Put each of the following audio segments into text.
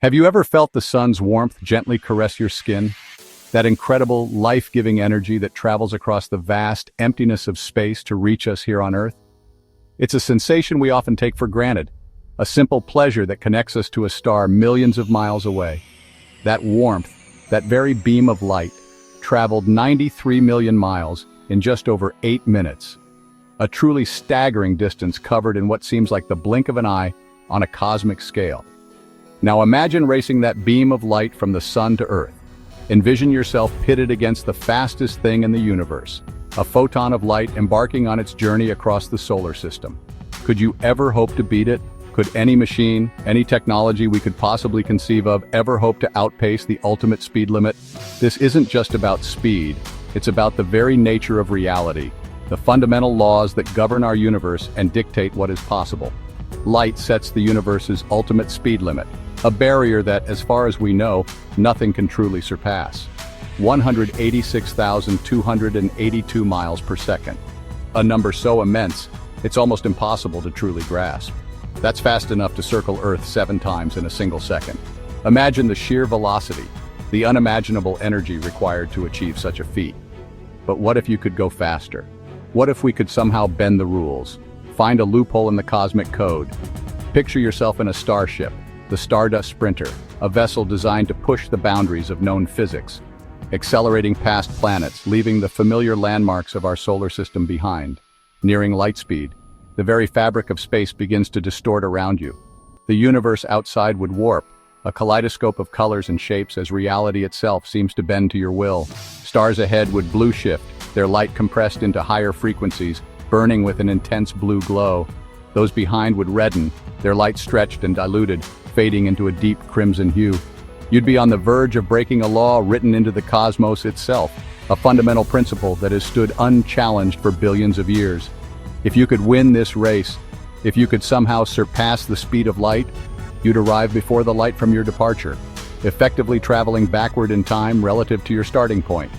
Have you ever felt the sun's warmth gently caress your skin? That incredible, life-giving energy that travels across the vast emptiness of space to reach us here on Earth? It's a sensation we often take for granted, a simple pleasure that connects us to a star millions of miles away. That warmth, that very beam of light, traveled 93 million miles in just over 8 minutes. A truly staggering distance covered in what seems like the blink of an eye on a cosmic scale. Now imagine racing that beam of light from the sun to Earth. Envision yourself pitted against the fastest thing in the universe, a photon of light embarking on its journey across the solar system. Could you ever hope to beat it? Could any machine, any technology we could possibly conceive of ever hope to outpace the ultimate speed limit? This isn't just about speed, it's about the very nature of reality, the fundamental laws that govern our universe and dictate what is possible. Light sets the universe's ultimate speed limit, a barrier that, as far as we know, nothing can truly surpass. 186,282 miles per second. A number so immense, it's almost impossible to truly grasp. That's fast enough to circle Earth 7 times in a single second. Imagine the sheer velocity, the unimaginable energy required to achieve such a feat. But what if you could go faster? What if we could somehow bend the rules? Find a loophole in the cosmic code. Picture yourself in a starship, the Stardust Sprinter, a vessel designed to push the boundaries of known physics, accelerating past planets, leaving the familiar landmarks of our solar system behind. Nearing light speed, the very fabric of space begins to distort around you. The universe outside would warp, a kaleidoscope of colors and shapes as reality itself seems to bend to your will. Stars ahead would blue shift, their light compressed into higher frequencies, burning with an intense blue glow. Those behind would redden, their light stretched and diluted, fading into a deep crimson hue. You'd be on the verge of breaking a law written into the cosmos itself, a fundamental principle that has stood unchallenged for billions of years. If you could win this race, if you could somehow surpass the speed of light, you'd arrive before the light from your departure, effectively traveling backward in time relative to your starting point.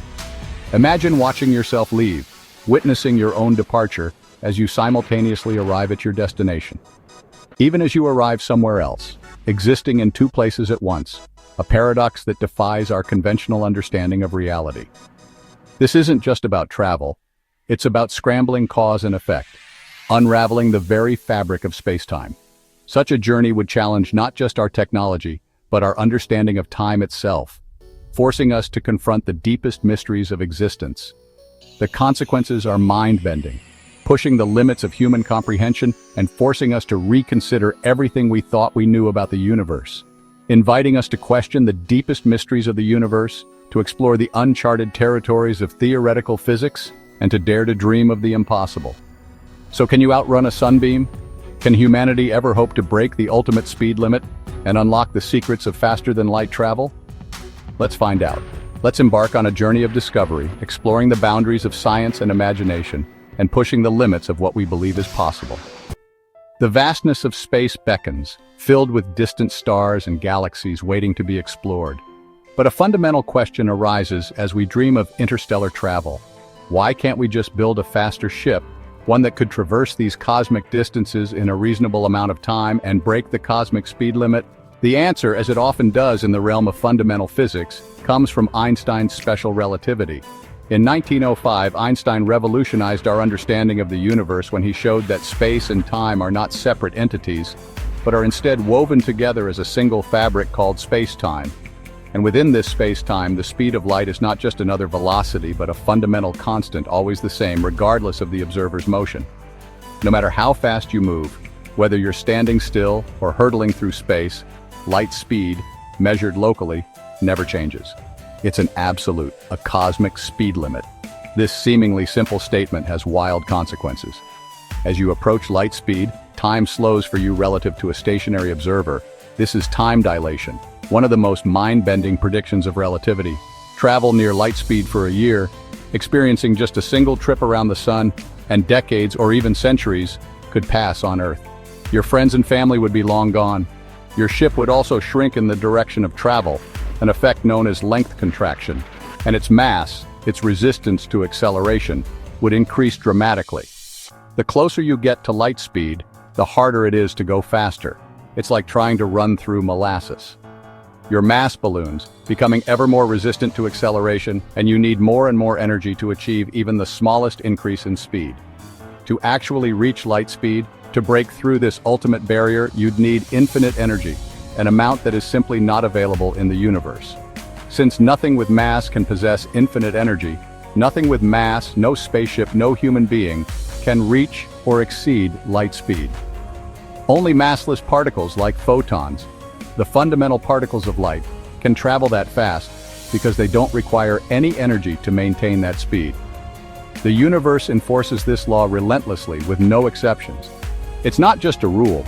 Imagine watching yourself leave, witnessing your own departure as you simultaneously arrive at your destination. Even as you arrive somewhere else, existing in 2 places at once, a paradox that defies our conventional understanding of reality. This isn't just about travel, it's about scrambling cause and effect, unraveling the very fabric of space-time. Such a journey would challenge not just our technology, but our understanding of time itself, forcing us to confront the deepest mysteries of existence. The consequences are mind-bending, pushing the limits of human comprehension and forcing us to reconsider everything we thought we knew about the universe, inviting us to question the deepest mysteries of the universe, to explore the uncharted territories of theoretical physics, and to dare to dream of the impossible. So can you outrun a sunbeam? Can humanity ever hope to break the ultimate speed limit and unlock the secrets of faster-than-light travel? Let's find out. Let's embark on a journey of discovery, exploring the boundaries of science and imagination, and pushing the limits of what we believe is possible. The vastness of space beckons, filled with distant stars and galaxies waiting to be explored. But a fundamental question arises as we dream of interstellar travel. Why can't we just build a faster ship, one that could traverse these cosmic distances in a reasonable amount of time and break the cosmic speed limit? The answer, as it often does in the realm of fundamental physics, comes from Einstein's special relativity. In 1905, Einstein revolutionized our understanding of the universe when he showed that space and time are not separate entities, but are instead woven together as a single fabric called space-time. And within this space-time, the speed of light is not just another velocity, but a fundamental constant, always the same, regardless of the observer's motion. No matter how fast you move, whether you're standing still or hurtling through space, light speed, measured locally, never changes. It's an absolute, a cosmic speed limit. This seemingly simple statement has wild consequences. As you approach light speed, time slows for you relative to a stationary observer. This is time dilation, one of the most mind-bending predictions of relativity. Travel near light speed for a year, experiencing just a single trip around the sun, and decades or even centuries could pass on Earth. Your friends and family would be long gone. Your ship would also shrink in the direction of travel, an effect known as length contraction, and its mass, its resistance to acceleration, would increase dramatically. The closer you get to light speed, the harder it is to go faster. It's like trying to run through molasses. Your mass balloons, becoming ever more resistant to acceleration, and you need more and more energy to achieve even the smallest increase in speed. To actually reach light speed, to break through this ultimate barrier, you'd need infinite energy, an amount that is simply not available in the universe. Since nothing with mass can possess infinite energy, nothing with mass, no spaceship, no human being, can reach or exceed light speed. Only massless particles like photons, the fundamental particles of light, can travel that fast because they don't require any energy to maintain that speed. The universe enforces this law relentlessly with no exceptions. It's not just a rule,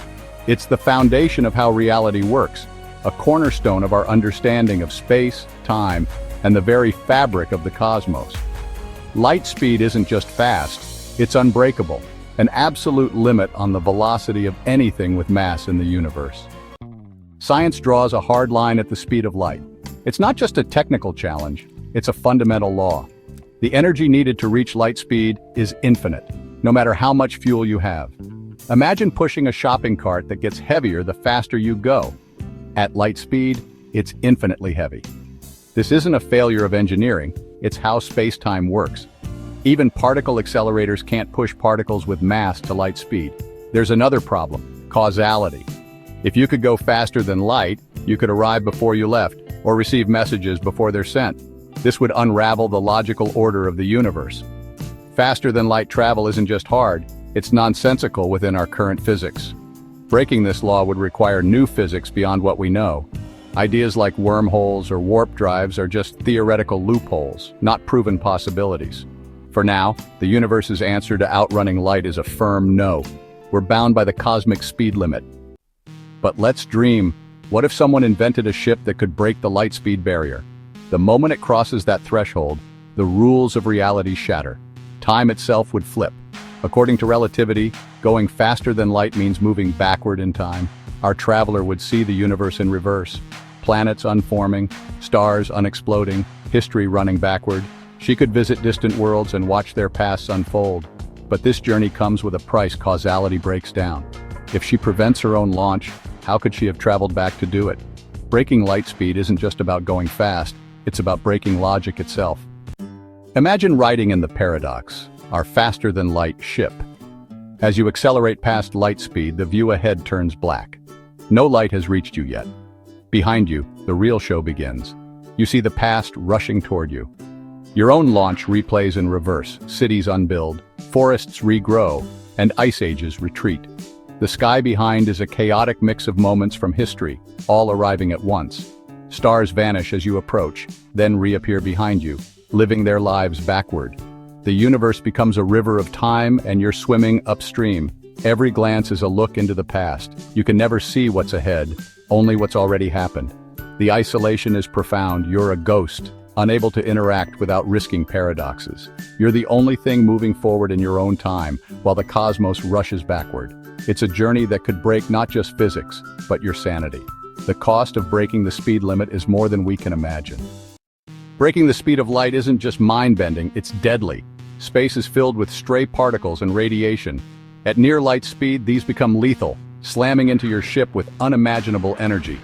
it's the foundation of how reality works, a cornerstone of our understanding of space, time, and the very fabric of the cosmos. Light speed isn't just fast, it's unbreakable, an absolute limit on the velocity of anything with mass in the universe. Science draws a hard line at the speed of light. It's not just a technical challenge, it's a fundamental law. The energy needed to reach light speed is infinite, no matter how much fuel you have. Imagine pushing a shopping cart that gets heavier the faster you go. At light speed, it's infinitely heavy. This isn't a failure of engineering, it's how space-time works. Even particle accelerators can't push particles with mass to light speed. There's another problem: causality. If you could go faster than light, you could arrive before you left, or receive messages before they're sent. This would unravel the logical order of the universe. Faster than light travel isn't just hard, it's nonsensical within our current physics. Breaking this law would require new physics beyond what we know. Ideas like wormholes or warp drives are just theoretical loopholes, not proven possibilities. For now, the universe's answer to outrunning light is a firm no. We're bound by the cosmic speed limit. But let's dream. What if someone invented a ship that could break the light speed barrier? The moment it crosses that threshold, the rules of reality shatter. Time itself would flip. According to relativity, going faster than light means moving backward in time. Our traveler would see the universe in reverse. Planets unforming, stars unexploding, history running backward. She could visit distant worlds and watch their pasts unfold. But this journey comes with a price: causality breaks down. If she prevents her own launch, how could she have traveled back to do it? Breaking light speed isn't just about going fast, it's about breaking logic itself. Imagine riding in the Paradox, our faster-than-light ship. As you accelerate past light speed, the view ahead turns black. No light has reached you yet. Behind you, the real show begins. You see the past rushing toward you. Your own launch replays in reverse, cities unbuild, forests regrow, and ice ages retreat. The sky behind is a chaotic mix of moments from history, all arriving at once. Stars vanish as you approach, then reappear behind you, living their lives backward. The universe becomes a river of time and you're swimming upstream. Every glance is a look into the past. You can never see what's ahead, only what's already happened. The isolation is profound. You're a ghost, unable to interact without risking paradoxes. You're the only thing moving forward in your own time, while the cosmos rushes backward. It's a journey that could break not just physics, but your sanity. The cost of breaking the speed limit is more than we can imagine. Breaking the speed of light isn't just mind-bending, it's deadly. Space is filled with stray particles and radiation. At near light speed, these become lethal, slamming into your ship with unimaginable energy.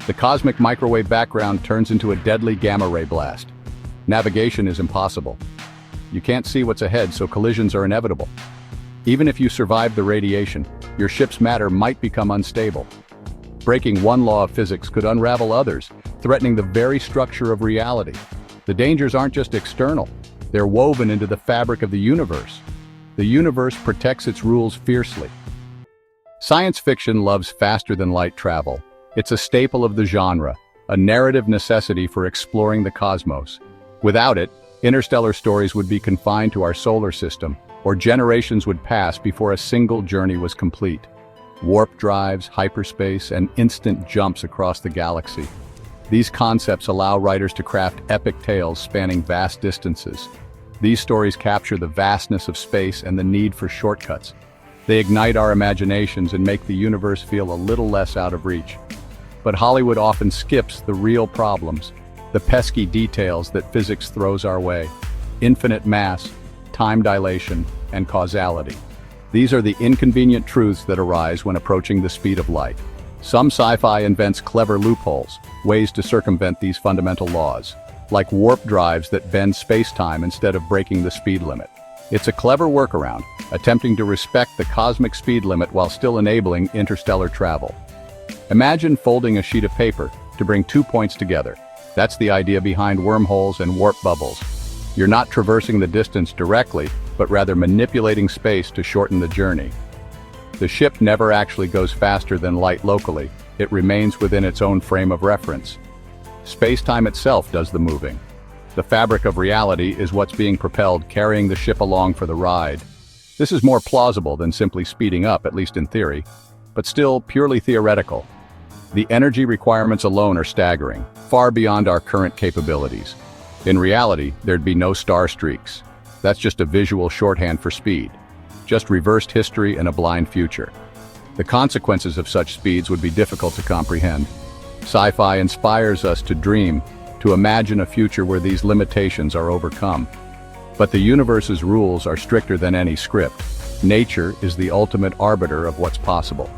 The cosmic microwave background turns into a deadly gamma-ray blast. Navigation is impossible. You can't see what's ahead, so collisions are inevitable. Even if you survive the radiation, your ship's matter might become unstable. Breaking one law of physics could unravel others, threatening the very structure of reality. The dangers aren't just external, they're woven into the fabric of the universe. The universe protects its rules fiercely. Science fiction loves faster-than-light travel. It's a staple of the genre, a narrative necessity for exploring the cosmos. Without it, interstellar stories would be confined to our solar system, or generations would pass before a single journey was complete. Warp drives, hyperspace, and instant jumps across the galaxy. These concepts allow writers to craft epic tales spanning vast distances. These stories capture the vastness of space and the need for shortcuts. They ignite our imaginations and make the universe feel a little less out of reach. But Hollywood often skips the real problems, the pesky details that physics throws our way. Infinite mass, time dilation, and causality. These are the inconvenient truths that arise when approaching the speed of light. Some sci-fi invents clever loopholes, ways to circumvent these fundamental laws, like warp drives that bend space-time instead of breaking the speed limit. It's a clever workaround, attempting to respect the cosmic speed limit while still enabling interstellar travel. Imagine folding a sheet of paper to bring 2 points together. That's the idea behind wormholes and warp bubbles. You're not traversing the distance directly, but rather manipulating space to shorten the journey. The ship never actually goes faster than light locally. It remains within its own frame of reference. Space-time itself does the moving. The fabric of reality is what's being propelled, carrying the ship along for the ride. This is more plausible than simply speeding up, at least in theory, but still purely theoretical. The energy requirements alone are staggering, far beyond our current capabilities. In reality, there'd be no star streaks. That's just a visual shorthand for speed. Just reversed history and a blind future. The consequences of such speeds would be difficult to comprehend. Sci-fi inspires us to dream, to imagine a future where these limitations are overcome. But the universe's rules are stricter than any script. Nature is the ultimate arbiter of what's possible.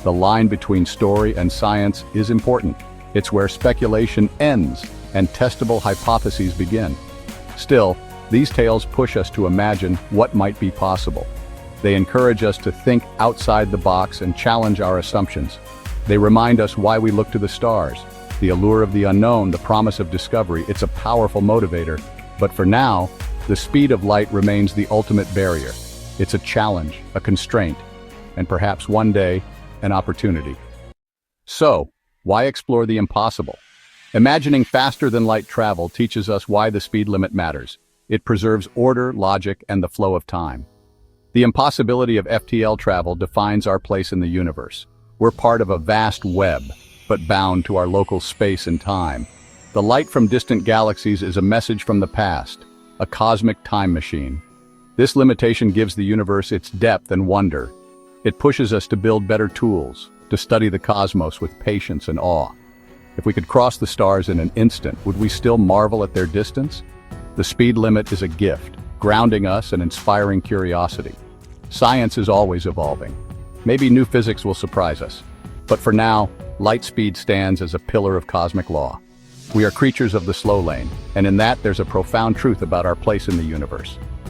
The line between story and science is important. It's where speculation ends and testable hypotheses begin. Still, these tales push us to imagine what might be possible. They encourage us to think outside the box and challenge our assumptions. They remind us why we look to the stars. The allure of the unknown, the promise of discovery, it's a powerful motivator. But for now, the speed of light remains the ultimate barrier. It's a challenge, a constraint, and perhaps one day, an opportunity. So, why explore the impossible? Imagining faster-than-light travel teaches us why the speed limit matters. It preserves order, logic, and the flow of time. The impossibility of FTL travel defines our place in the universe. We're part of a vast web, but bound to our local space and time. The light from distant galaxies is a message from the past, a cosmic time machine. This limitation gives the universe its depth and wonder. It pushes us to build better tools, to study the cosmos with patience and awe. If we could cross the stars in an instant, would we still marvel at their distance? The speed limit is a gift, grounding us and inspiring curiosity. Science is always evolving. Maybe new physics will surprise us. But for now, light speed stands as a pillar of cosmic law. We are creatures of the slow lane, and in that there's a profound truth about our place in the universe.